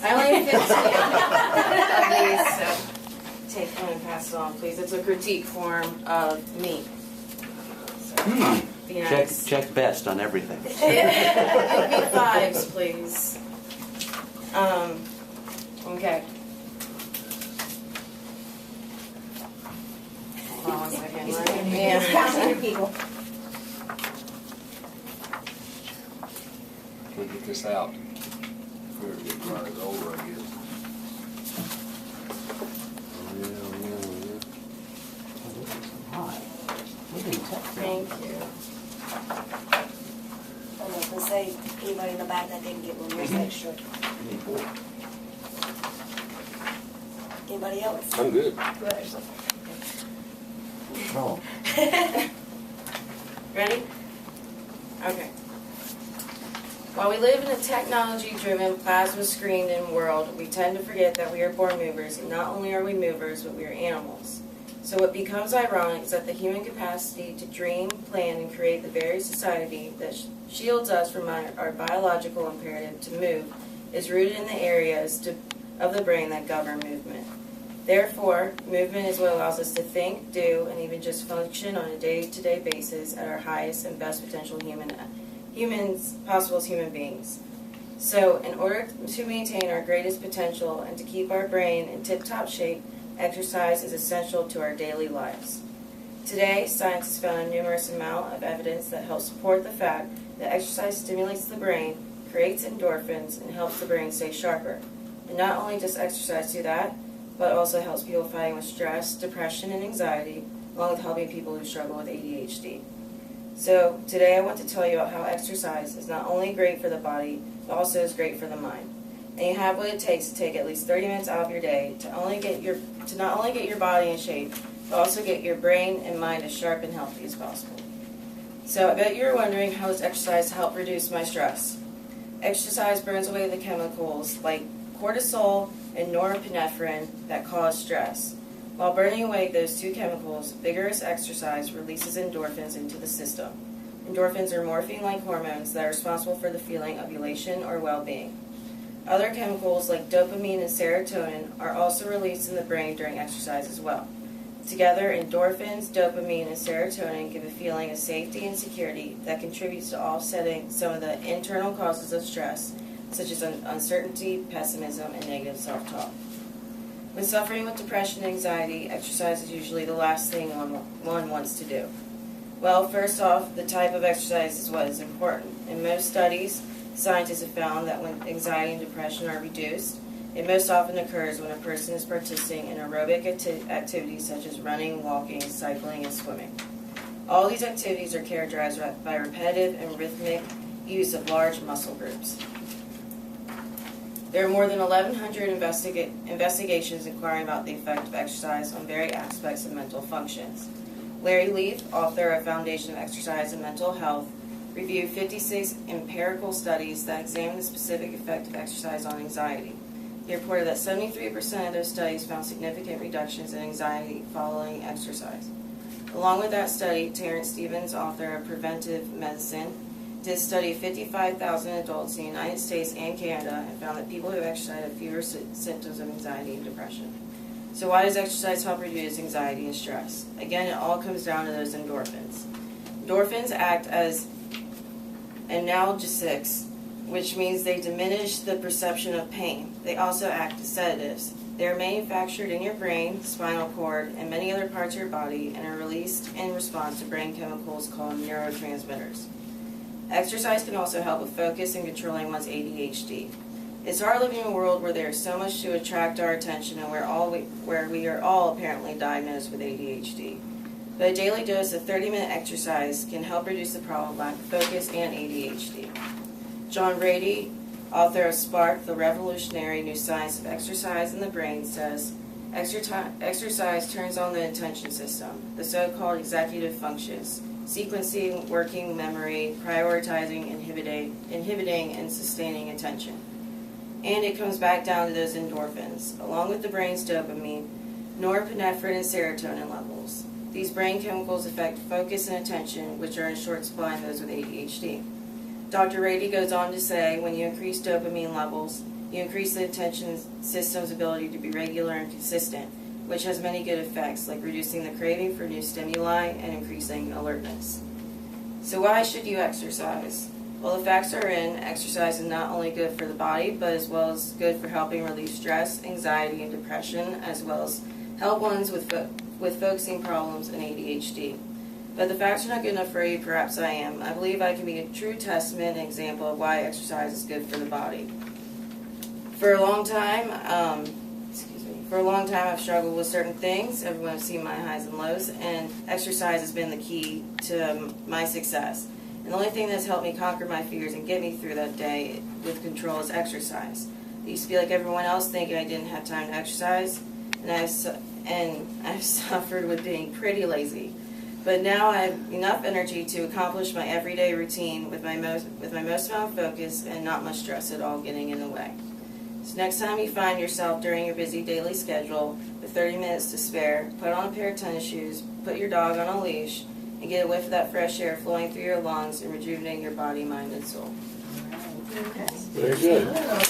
I only have 15 of these, so take one and pass it on, please. It's a critique form of me. So, be nice. Check best on everything. Give me 5s, please. Okay. Hold on one second. Yeah. Counting your people. We'll get this out. We're getting right over, I guess. Thank you. I was going to say, anybody in the back that didn't get one, here's extra. Anybody else? I'm good. Oh. Ready? Okay. While we live in a technology-driven, plasma-screened world, we tend to forget that we are born movers, and not only are we movers, but we are animals. So what becomes ironic is that the human capacity to dream, plan, and create the very society that shields us from our biological imperative to move is rooted in the areas of the brain that govern movement. Therefore, movement is what allows us to think, do, and even just function on a day-to-day basis at our highest and best potential possible as human beings. So, in order to maintain our greatest potential and to keep our brain in tip-top shape, exercise is essential to our daily lives. Today, science has found a numerous amount of evidence that helps support the fact that exercise stimulates the brain, creates endorphins, and helps the brain stay sharper. And not only does exercise do that, but also helps people fighting with stress, depression, and anxiety, along with helping people who struggle with ADHD. So today I want to tell you about how exercise is not only great for the body, but also is great for the mind. And you have what it takes to take at least 30 minutes out of your day to not only get your body in shape, but also get your brain and mind as sharp and healthy as possible. So I bet you're wondering, how does exercise help reduce my stress? Exercise burns away the chemicals like cortisol and norepinephrine that cause stress. While burning away those two chemicals, vigorous exercise releases endorphins into the system. Endorphins are morphine-like hormones that are responsible for the feeling of elation or well-being. Other chemicals like dopamine and serotonin are also released in the brain during exercise as well. Together, endorphins, dopamine, and serotonin give a feeling of safety and security that contributes to offsetting some of the internal causes of stress, such as uncertainty, pessimism, and negative self-talk. When suffering with depression and anxiety, exercise is usually the last thing one wants to do. Well, first off, the type of exercise is what is important. In most studies, scientists have found that when anxiety and depression are reduced, it most often occurs when a person is participating in aerobic activities such as running, walking, cycling, and swimming. All these activities are characterized by repetitive and rhythmic use of large muscle groups. There are more than 1,100 investigations inquiring about the effect of exercise on various aspects of mental functions. Larry Leaf, author of Foundation of Exercise and Mental Health, reviewed 56 empirical studies that examined the specific effect of exercise on anxiety. He reported that 73% of those studies found significant reductions in anxiety following exercise. Along with that study, Terrence Stevens, author of Preventive Medicine, did a study of 55,000 adults in the United States and Canada and found that people who exercise have fewer symptoms of anxiety and depression. So why does exercise help reduce anxiety and stress? Again, it all comes down to those endorphins. Endorphins act as analgesics, which means they diminish the perception of pain. They also act as sedatives. They are manufactured in your brain, spinal cord, and many other parts of your body and are released in response to brain chemicals called neurotransmitters. Exercise can also help with focus and controlling one's ADHD. It's hard living in a world where there is so much to attract our attention and where we are all apparently diagnosed with ADHD. But a daily dose of 30-minute exercise can help reduce the problem of lack of focus and ADHD. John Rady, author of Spark, the Revolutionary New Science of Exercise in the Brain, says, exercise turns on the attention system, the so-called executive functions, sequencing, working memory, prioritizing, inhibiting, and sustaining attention. And it comes back down to those endorphins, along with the brain's dopamine, norepinephrine, and serotonin levels. These brain chemicals affect focus and attention, which are in short supply in those with ADHD. Dr. Rady goes on to say, when you increase dopamine levels, You increase the attention system's ability to be regular and consistent, which has many good effects, like reducing the craving for new stimuli and increasing alertness. So why should you exercise? Well, the facts are in, exercise is not only good for the body, but as well as good for helping relieve stress, anxiety, and depression, as well as help ones with focusing problems and ADHD. But the facts are not good enough for you, perhaps I am. I believe I can be a true testament and example of why exercise is good for the body. For a long time, I've struggled with certain things. Everyone has seen my highs and lows, and exercise has been the key to my success. And the only thing that's helped me conquer my fears and get me through that day with control is exercise. I used to be like everyone else, thinking I didn't have time to exercise, and I've suffered with being pretty lazy. But now I have enough energy to accomplish my everyday routine with my most amount of focus and not much stress at all getting in the way. So next time you find yourself during your busy daily schedule with 30 minutes to spare, put on a pair of tennis shoes, put your dog on a leash, and get a whiff of that fresh air flowing through your lungs and rejuvenating your body, mind, and soul. Very good.